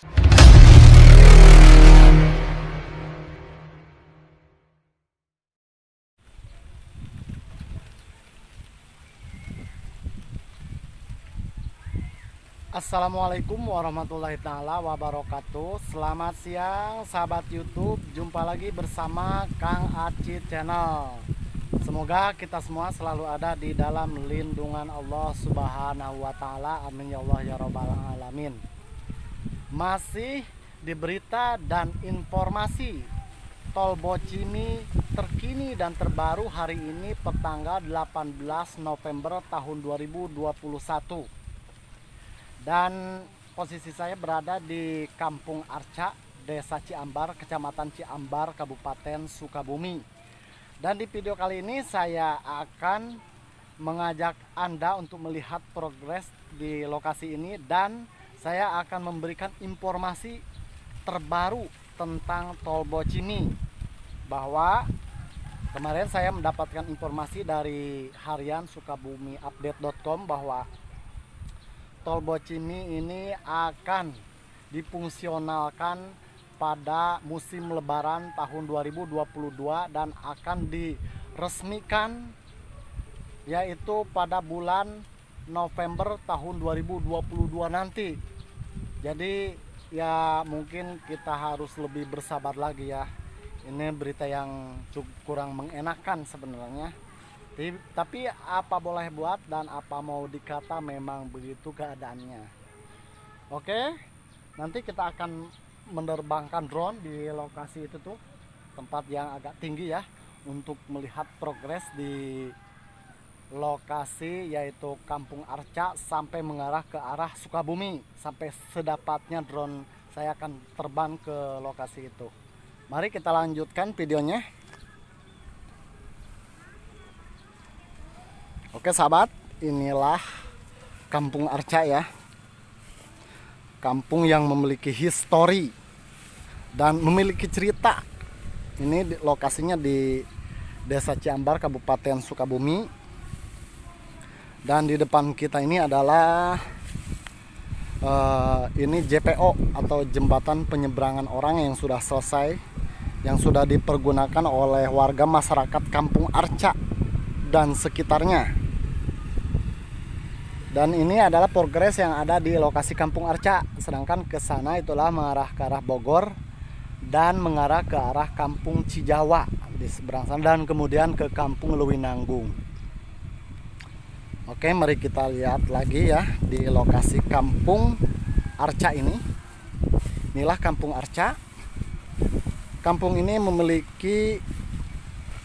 Assalamualaikum warahmatullahi taala wabarakatuh. Selamat siang sahabat YouTube. Jumpa lagi bersama Kang Aci Channel. Semoga kita semua selalu ada di dalam lindungan Allah Subhanahu wa taala. Amin ya Allah ya rabbal alamin. Masih di berita dan informasi Tol Bocimi terkini dan terbaru hari ini pertanggal 18 November tahun 2021. Dan posisi saya berada di Kampung Arca, Desa Ciambar, Kecamatan Ciambar, Kabupaten Sukabumi. Dan di video kali ini saya akan mengajak Anda untuk melihat progres di lokasi ini, dan saya akan memberikan informasi terbaru tentang Tol Bocimi. Bahwa kemarin saya mendapatkan informasi dari harian SukabumiUpdate.com bahwa Tol Bocimi ini akan difungsionalkan pada musim lebaran tahun 2022 dan akan diresmikan yaitu pada bulan November tahun 2022 nanti. Jadi ya mungkin kita harus lebih bersabar lagi ya. Ini berita yang cukup kurang mengenakan sebenarnya. Tapi apa boleh buat dan apa mau dikata, memang begitu keadaannya. Oke, nanti kita akan menerbangkan drone di lokasi itu tuh, tempat yang agak tinggi ya, untuk melihat progres di lokasi yaitu Kampung Arca sampai mengarah ke arah Sukabumi. Sampai sedapatnya drone saya akan terbang ke lokasi itu. Mari kita lanjutkan videonya. Oke sahabat, inilah Kampung Arca ya. Kampung yang memiliki histori dan memiliki cerita. Ini lokasinya di Desa Ciambar, Kabupaten Sukabumi. Dan di depan kita ini adalah ini JPO atau jembatan penyeberangan orang yang sudah selesai, yang sudah dipergunakan oleh warga masyarakat Kampung Arca dan sekitarnya. Dan ini adalah progres yang ada di lokasi Kampung Arca. Sedangkan ke sana itulah mengarah ke arah Bogor dan mengarah ke arah Kampung Cijawa di seberang sana, dan kemudian ke Kampung Lewinanggung. Oke, mari kita lihat lagi ya di lokasi Kampung Arca ini. Inilah Kampung Arca. Kampung ini memiliki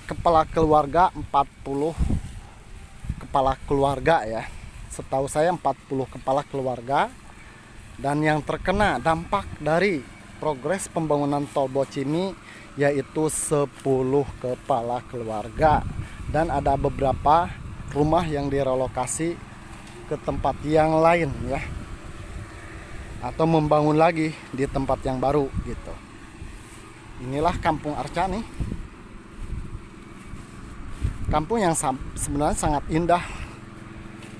kepala keluarga 40 kepala keluarga ya. Setahu saya 40 kepala keluarga. Dan yang terkena dampak dari progres pembangunan Tol Bocimi yaitu 10 kepala keluarga. Dan ada beberapa rumah yang direlokasi ke tempat yang lain ya, atau membangun lagi di tempat yang baru gitu. Inilah Kampung Arca nih. Kampung yang sebenarnya sangat indah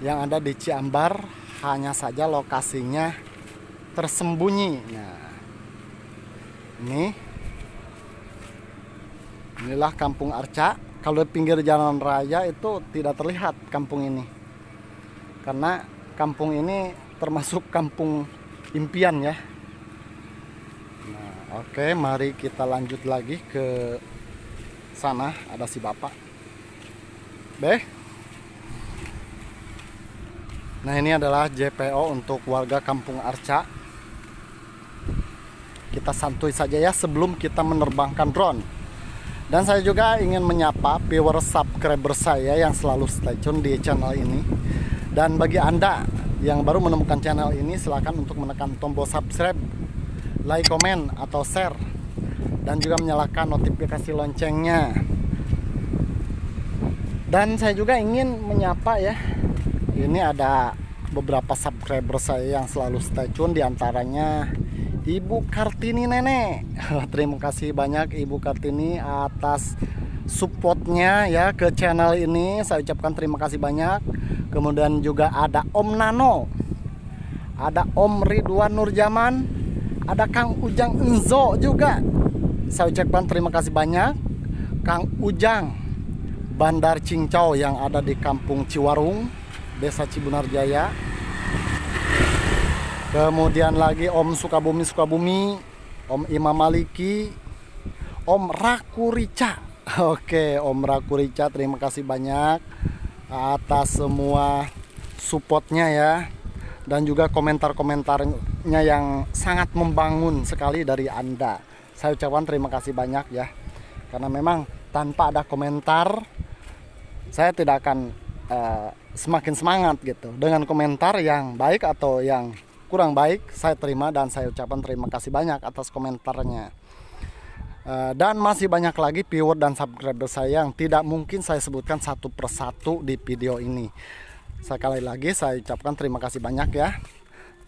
yang ada di Ciambar, hanya saja lokasinya tersembunyi. Nah, inilah Kampung Arca. Kalau di pinggir jalan raya itu tidak terlihat kampung ini, karena kampung ini termasuk kampung impian ya. Nah, oke, mari kita lanjut lagi ke sana. Ada si bapak. Nah, ini adalah JPO untuk warga Kampung Arca. Kita santuy saja ya sebelum kita menerbangkan drone. Dan saya juga ingin menyapa viewer subscriber saya yang selalu stay tune di channel ini. Dan bagi Anda yang baru menemukan channel ini, silakan untuk menekan tombol subscribe, like, komen, atau share. Dan juga menyalakan notifikasi loncengnya. Dan saya juga ingin menyapa ya, ini ada beberapa subscriber saya yang selalu stay tune, diantaranya Ibu Kartini Nenek. Terima kasih banyak Ibu Kartini atas supportnya ya ke channel ini. Saya ucapkan terima kasih banyak. Kemudian juga ada Om Nano, ada Om Ridwan Nurjaman, Ada Kang Ujang Enzo juga. Saya ucapkan terima kasih banyak Kang Ujang Bandar Cincau yang ada di Kampung Ciwarung, Desa Cibunarjaya. Kemudian lagi Om Sukabumi, Om Imam Maliki, Om Rakurica. Oke, Om Rakurica, terima kasih banyak atas semua supportnya ya. Dan juga komentar-komentarnya yang sangat membangun sekali dari Anda. Saya ucapkan terima kasih banyak ya. Karena memang tanpa ada komentar, saya tidak akan semakin semangat gitu. Dengan komentar yang baik atau yang kurang baik, saya terima dan saya ucapkan terima kasih banyak atas komentarnya. Dan masih banyak lagi viewer dan subscriber saya yang tidak mungkin saya sebutkan satu persatu di video ini. Sekali lagi saya ucapkan terima kasih banyak ya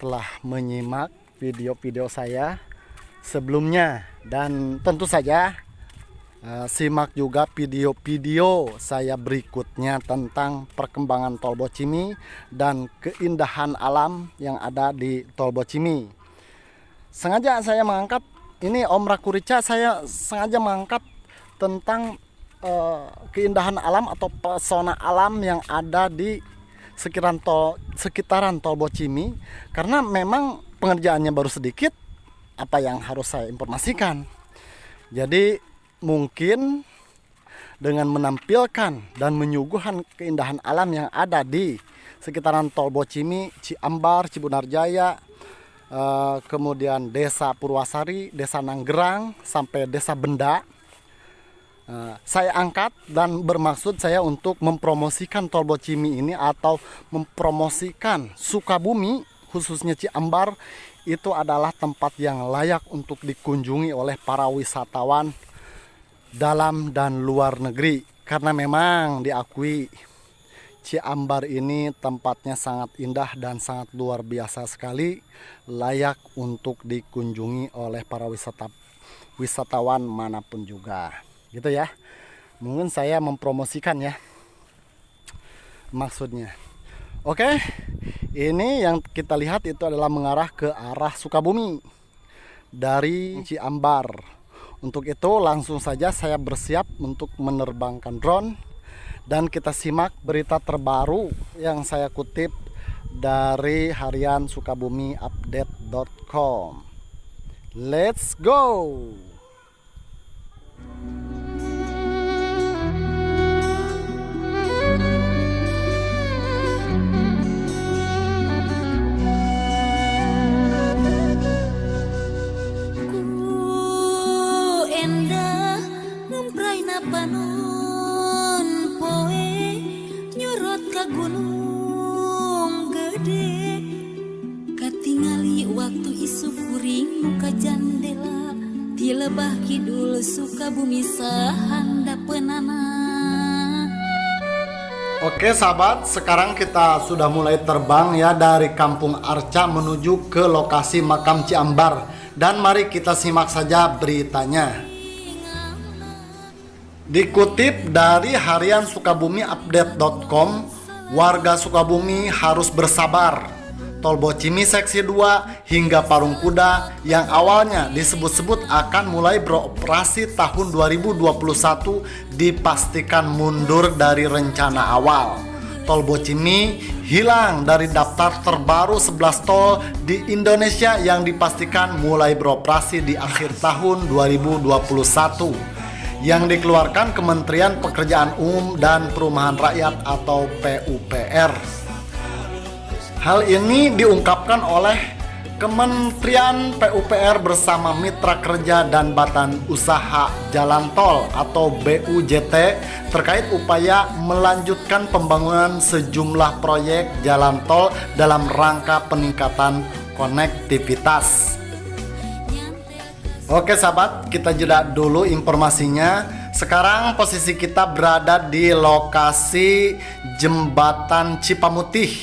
telah menyimak video-video saya sebelumnya. Dan tentu saja simak juga video-video saya berikutnya tentang perkembangan Tol Bocimi dan keindahan alam yang ada di Tol Bocimi. Sengaja saya mengangkat ini, Om Rakurica, saya sengaja mengangkat tentang keindahan alam atau pesona alam yang ada di sekitaran Tol Bocimi, karena memang pengerjaannya baru sedikit apa yang harus saya informasikan. Jadi mungkin dengan menampilkan dan menyuguhkan keindahan alam yang ada di sekitaran Tol Bocimi, Ciambar, Cibunarjaya, kemudian Desa Purwasari, Desa Nanggerang, sampai Desa Benda, saya angkat dan bermaksud saya untuk mempromosikan Tol Bocimi ini atau mempromosikan Sukabumi, khususnya Ciambar, itu adalah tempat yang layak untuk dikunjungi oleh para wisatawan dalam dan luar negeri. Karena memang diakui Ciambar ini tempatnya sangat indah dan sangat luar biasa sekali, layak untuk dikunjungi oleh para wisatawan manapun juga. Gitu ya, mungkin saya mempromosikan ya maksudnya. Oke, ini yang kita lihat itu adalah mengarah ke arah Sukabumi dari Ciambar. Untuk itu langsung saja saya bersiap untuk menerbangkan drone dan kita simak berita terbaru yang saya kutip dari harian sukabumiupdate.com. Let's go. Panon poe nyorot ka gunung gede, katingali waktu isu kuring muka jandela di lebah kidul Sukabumi sahandapeunana. Oke sahabat, sekarang kita sudah mulai terbang ya dari Kampung Arca menuju ke lokasi makam Ciambar. Dan mari kita simak saja beritanya. Dikutip dari harian sukabumiupdate.com, warga Sukabumi harus bersabar. Tol Bocimi seksi 2 hingga Parung Kuda yang awalnya disebut-sebut akan mulai beroperasi tahun 2021 dipastikan mundur dari rencana awal. Tol Bocimi hilang dari daftar terbaru 11 tol di Indonesia yang dipastikan mulai beroperasi di akhir tahun 2021. Yang dikeluarkan Kementerian Pekerjaan Umum dan Perumahan Rakyat atau PUPR. Hal ini diungkapkan oleh Kementerian PUPR bersama Mitra Kerja dan Badan Usaha Jalan Tol atau BUJT terkait upaya melanjutkan pembangunan sejumlah proyek jalan tol dalam rangka peningkatan konektivitas. Oke sahabat, kita jeda dulu informasinya. Sekarang posisi kita berada di lokasi Jembatan Cipamutih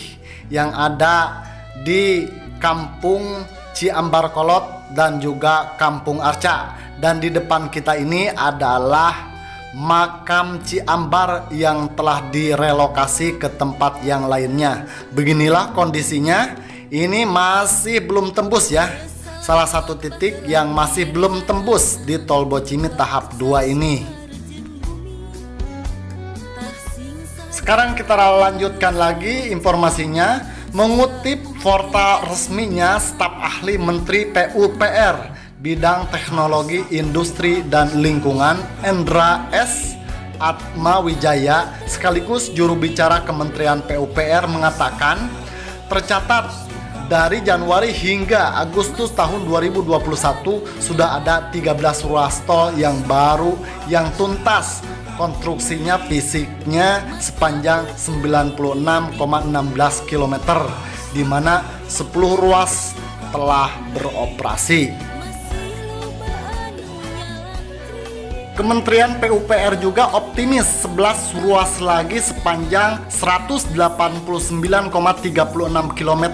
yang ada di Kampung Ciambar Kolot dan juga Kampung Arca. Dan di depan kita ini adalah makam Ciambar yang telah direlokasi ke tempat yang lainnya. Beginilah kondisinya. Ini masih belum tembus ya. salah satu titik yang masih belum tembus di Tol Bocimi tahap 2 ini. Sekarang kita lanjutkan lagi informasinya. Mengutip portal resminya staf ahli Menteri PUPR bidang teknologi, industri, dan lingkungan Endra S. Atmawijaya sekaligus juru bicara Kementerian PUPR mengatakan, tercatat dari Januari hingga Agustus tahun 2021 sudah ada 13 ruas tol yang baru yang tuntas. Konstruksinya fisiknya sepanjang 96,16 km, di mana 10 ruas telah beroperasi. Kementerian PUPR juga optimis 11 ruas lagi sepanjang 189,36 km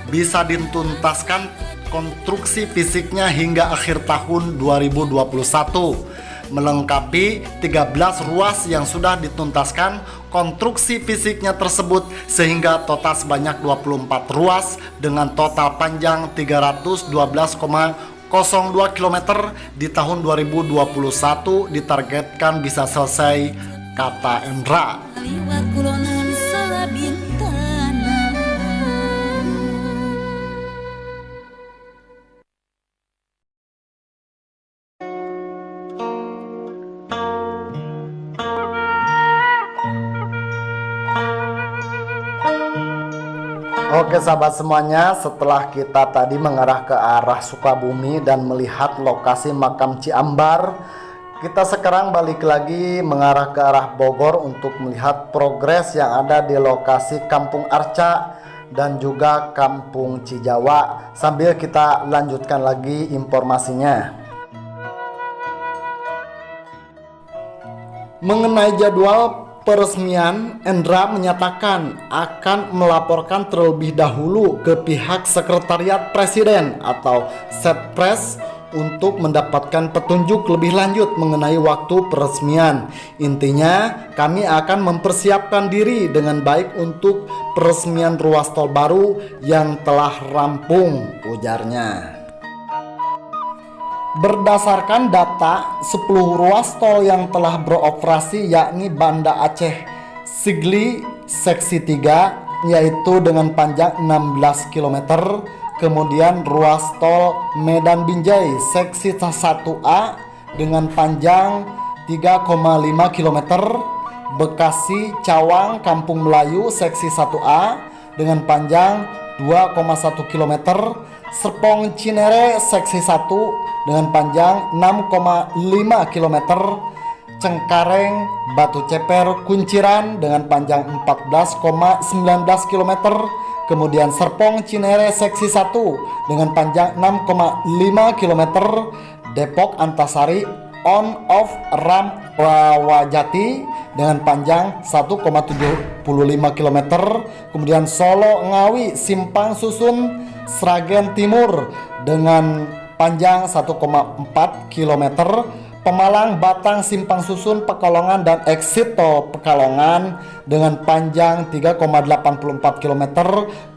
bisa dituntaskan konstruksi fisiknya hingga akhir tahun 2021. Melengkapi 13 ruas yang sudah dituntaskan konstruksi fisiknya tersebut, sehingga total sebanyak 24 ruas dengan total panjang 312,02 km di tahun 2021 ditargetkan bisa selesai, kata Endra. Oke sahabat semuanya, setelah kita tadi mengarah ke arah Sukabumi dan melihat lokasi makam Ciambar, kita sekarang balik lagi mengarah ke arah Bogor untuk melihat progres yang ada di lokasi Kampung Arca dan juga Kampung Cijawa, sambil kita lanjutkan lagi informasinya. Mengenai jadwal peresmian, Endra menyatakan akan melaporkan terlebih dahulu ke pihak Sekretariat Presiden atau Setpres untuk mendapatkan petunjuk lebih lanjut mengenai waktu peresmian. Intinya, kami akan mempersiapkan diri dengan baik untuk peresmian ruas tol baru yang telah rampung, ujarnya. Berdasarkan data, 10 ruas tol yang telah beroperasi yakni Banda Aceh Sigli seksi 3 yaitu dengan panjang 16 km, kemudian ruas tol Medan Binjai seksi 1A dengan panjang 3,5 km, Bekasi Cawang Kampung Melayu seksi 1A dengan panjang 2,1 km, Serpong Cinere seksi 1 dengan panjang 6,5 km, Cengkareng Batu Ceper Kunciran dengan panjang 14,19 km, kemudian Serpong Cinere seksi 1 dengan panjang 6,5 km, Depok Antasari on off Ram Rawajati dengan panjang 1,75 km, kemudian Solo Ngawi Simpang Susun Sragen Timur dengan panjang 1,4 km, Pemalang Batang Simpang Susun Pekalongan dan exit tol Pekalongan dengan panjang 3,84 km,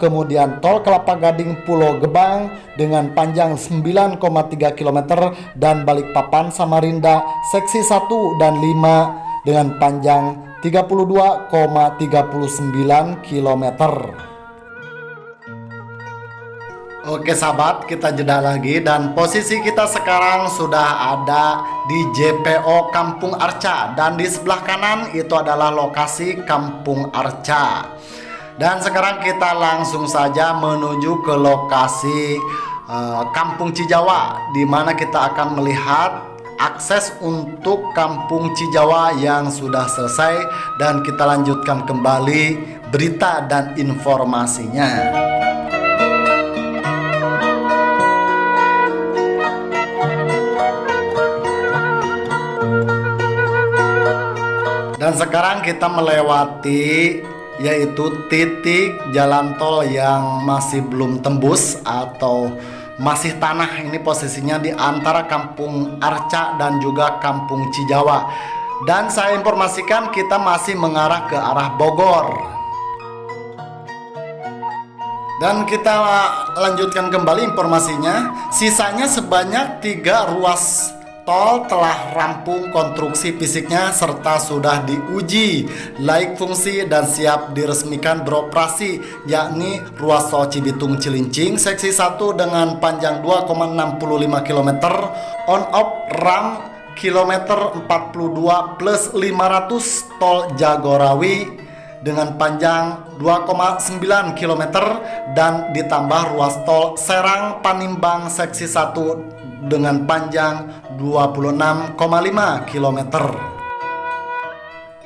kemudian tol Kelapa Gading Pulau Gebang dengan panjang 9,3 km, dan Balikpapan Samarinda seksi 1 dan 5 dengan panjang 32,39 km. Oke sahabat, kita jeda lagi dan posisi kita sekarang sudah ada di JPO Kampung Arca, dan di sebelah kanan itu adalah lokasi Kampung Arca. Dan sekarang kita langsung saja menuju ke lokasi Kampung Cijawa, di mana kita akan melihat akses untuk Kampung Cijawa yang sudah selesai, dan kita lanjutkan kembali berita dan informasinya. Dan sekarang kita melewati yaitu titik jalan tol yang masih belum tembus atau masih tanah. Ini posisinya di antara Kampung Arca dan juga Kampung Cijawa. Dan saya informasikan kita masih mengarah ke arah Bogor. Dan kita lanjutkan kembali informasinya. Sisanya sebanyak 3 ruas tol telah rampung konstruksi fisiknya serta sudah diuji layak fungsi dan siap diresmikan beroperasi, yakni ruas tol Cibitung Cilincing seksi 1 dengan panjang 2,65 km, on off ramp kilometer 42 plus 500 tol Jagorawi dengan panjang 2,9 km dan ditambah ruas tol Serang Panimbang seksi 1 dengan panjang 26,5 km.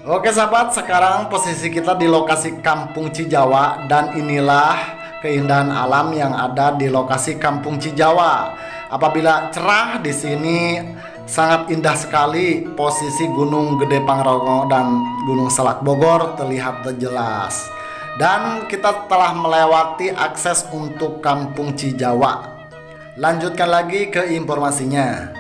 Oke sahabat, sekarang posisi kita di lokasi Kampung Cijawa dan inilah keindahan alam yang ada di lokasi Kampung Cijawa. Apabila cerah di sini sangat indah sekali, posisi Gunung Gede Pangrango dan Gunung Salak Bogor terlihat jelas. Dan kita telah melewati akses untuk Kampung Cijawa. Lanjutkan lagi ke informasinya.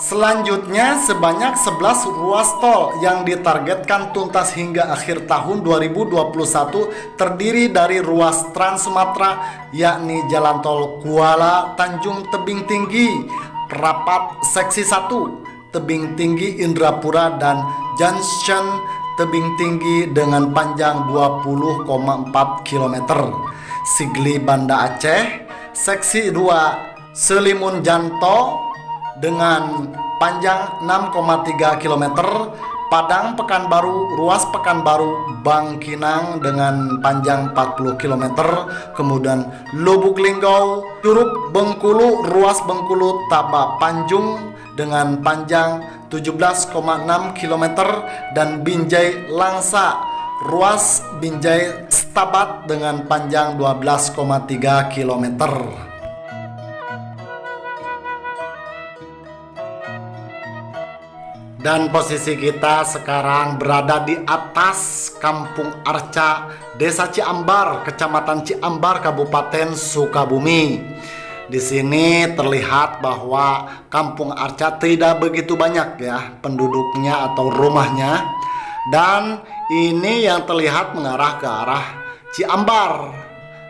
Selanjutnya sebanyak 11 ruas tol yang ditargetkan tuntas hingga akhir tahun 2021 terdiri dari ruas Trans Sumatera, yakni Jalan Tol Kuala Tanjung Tebing Tinggi, Rapat seksi 1, Tebing Tinggi Indrapura dan Junction Tebing Tinggi dengan panjang 20,4 km. Sigli Banda Aceh seksi 2, Selimun Janto dengan panjang 6,3 km, Padang Pekanbaru, ruas Pekanbaru Bangkinang dengan panjang 40 km, kemudian Lubuk Linggau, Curug Bengkulu, ruas Bengkulu Taba Panjung dengan panjang 17,6 km dan Binjai Langsa, ruas Binjai Stabat dengan panjang 12,3 km. Dan posisi kita sekarang berada di atas Kampung Arca, Desa Ciambar, Kecamatan Ciambar, Kabupaten Sukabumi. Di sini terlihat bahwa Kampung Arca tidak begitu banyak ya penduduknya atau rumahnya. Dan ini yang terlihat mengarah ke arah Ciambar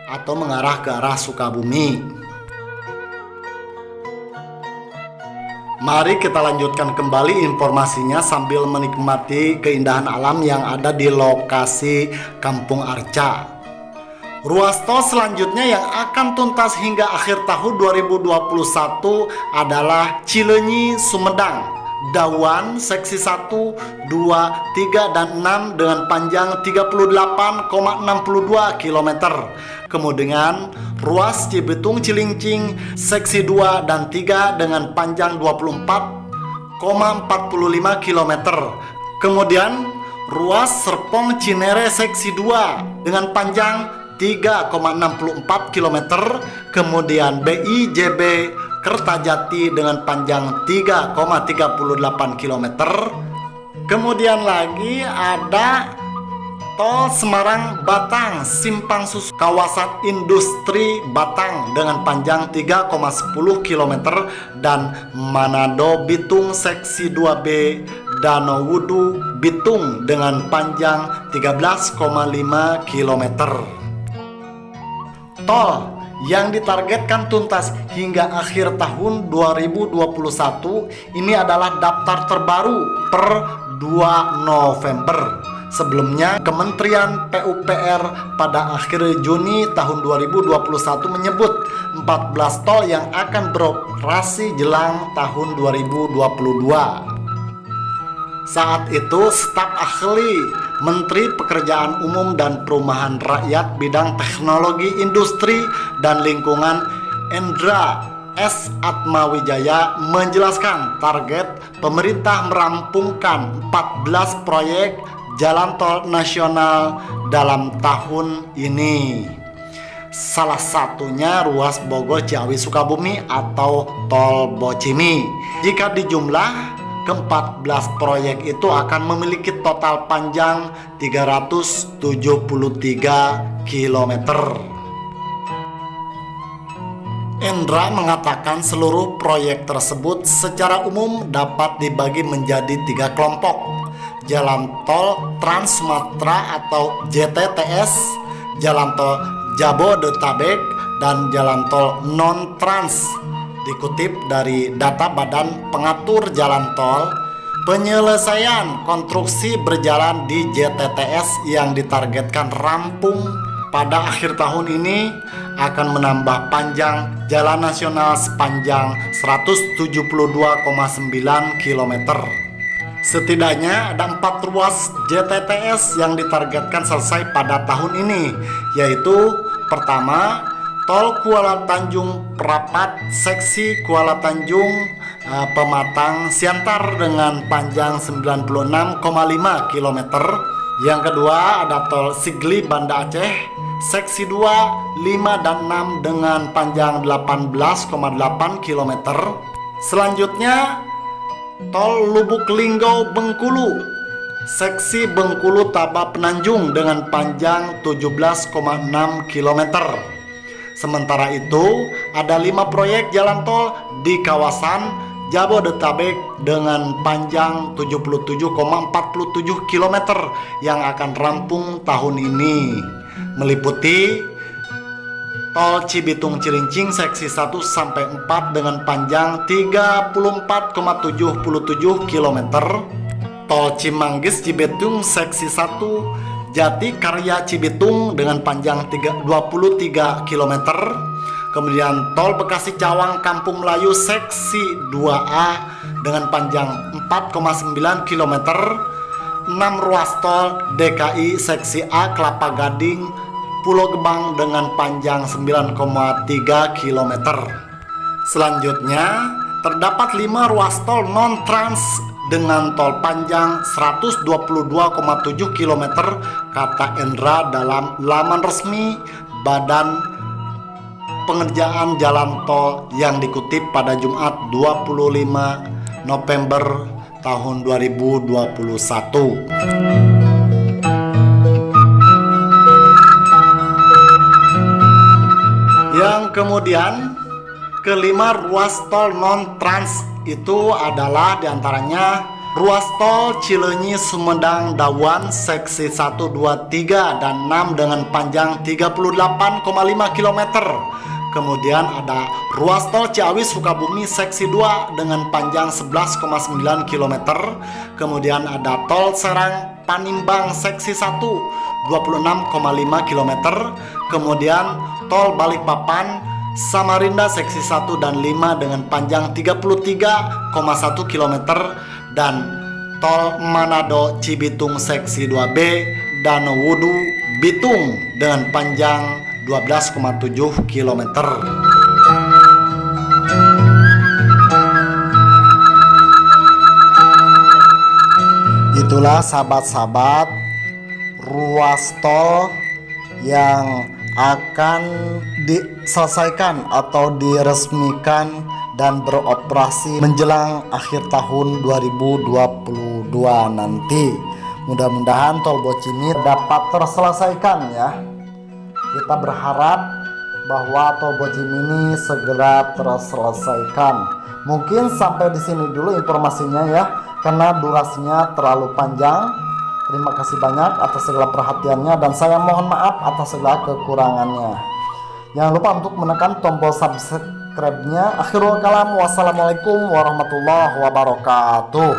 atau mengarah ke arah Sukabumi. Mari kita lanjutkan kembali informasinya sambil menikmati keindahan alam yang ada di lokasi Kampung Arca. Ruas tol selanjutnya yang akan tuntas hingga akhir tahun 2021 adalah Cileunyi Sumedang, Dawan seksi 1, 2, 3, dan 6 dengan panjang 38,62 km. Kemudian ruas Cibitung Cilincing seksi 2 dan 3 dengan panjang 24,45 km. Kemudian ruas Serpong Cinere seksi 2 dengan panjang 3,64 km. Kemudian BIJB Kertajati dengan panjang 3,38 km. Kemudian lagi ada Tol Semarang Batang Simpang Susun kawasan industri Batang dengan panjang 3,10 km dan Manado Bitung seksi 2B Danau Wudu Bitung dengan panjang 13,5 km. Tol yang ditargetkan tuntas hingga akhir tahun 2021 ini adalah daftar terbaru per 2 November. Sebelumnya, Kementerian PUPR pada akhir Juni tahun 2021 menyebut 14 tol yang akan beroperasi jelang tahun 2022. Saat itu, staf ahli Menteri Pekerjaan Umum dan Perumahan Rakyat bidang teknologi industri dan lingkungan Endra S. Atmawijaya menjelaskan target pemerintah merampungkan 14 proyek jalan tol nasional dalam tahun ini. Salah satunya ruas Bogor Ciawi Sukabumi atau tol Bocimi. Jika dijumlah, ke-14 proyek itu akan memiliki total panjang 373 km. Endra mengatakan seluruh proyek tersebut secara umum dapat dibagi menjadi 3 kelompok. Jalan tol Trans Sumatera atau JTTS, jalan tol Jabodetabek dan jalan tol non-trans. Dikutip dari data Badan Pengatur Jalan Tol, penyelesaian konstruksi berjalan di JTTS yang ditargetkan rampung pada akhir tahun ini akan menambah panjang jalan nasional sepanjang 172,9 km. Setidaknya ada 4 ruas JTTS yang ditargetkan selesai pada tahun ini, yaitu pertama, Tol Kuala Tanjung Prapat seksi Kuala Tanjung Pematang Siantar dengan panjang 96,5 km. Yang kedua ada Tol Sigli Banda Aceh seksi 2, 5 dan 6 dengan panjang 18,8 km. Selanjutnya Tol Lubuk Linggau Bengkulu seksi Bengkulu Taba Penanjung dengan panjang 17,6 km. Sementara itu, ada 5 proyek jalan tol di kawasan Jabodetabek dengan panjang 77,47 km yang akan rampung tahun ini, meliputi Tol Cibitung Cilincing seksi 1 sampai 4 dengan panjang 34,77 km, Tol Cimanggis Cibitung seksi 1 Jati Karya Cibitung dengan panjang 23 km. Kemudian Tol Bekasi Cawang Kampung Melayu seksi 2A dengan panjang 4,9 km. 6 ruas tol DKI seksi A Kelapa Gading Pulau Gebang dengan panjang 9,3 km. Selanjutnya terdapat 5 ruas tol non-trans dengan tol panjang 122,7 km, kata Endra dalam laman resmi Badan Pengerjaan Jalan Tol yang dikutip pada Jumat 25 November tahun 2021. Yang kemudian kelima ruas tol non-trans itu adalah diantaranya ruas tol Cileunyi Sumedang Dawan seksi 1, 2, 3 dan 6 dengan panjang 38,5 km. Kemudian ada ruas tol Ciawi Sukabumi seksi 2 dengan panjang 11,9 km. Kemudian ada tol Serang Panimbang seksi 1 26,5 km. Kemudian tol Balikpapan Samarinda seksi 1 dan 5 dengan panjang 33,1 km dan tol Manado Cibitung seksi 2B dan Wudu Bitung dengan panjang 12,7 km. Itulah sahabat-sahabat ruas tol yang akan diselesaikan atau diresmikan dan beroperasi menjelang akhir tahun 2022 nanti. Mudah-mudahan tol Bocimi dapat terselesaikan ya. Kita berharap bahwa tol Bocimi ini segera terselesaikan. Mungkin sampai di sini dulu informasinya ya, karena durasinya terlalu panjang. Terima kasih banyak atas segala perhatiannya dan saya mohon maaf atas segala kekurangannya. Jangan lupa untuk menekan tombol subscribe-nya. Akhirul kalam, wassalamualaikum warahmatullahi wabarakatuh.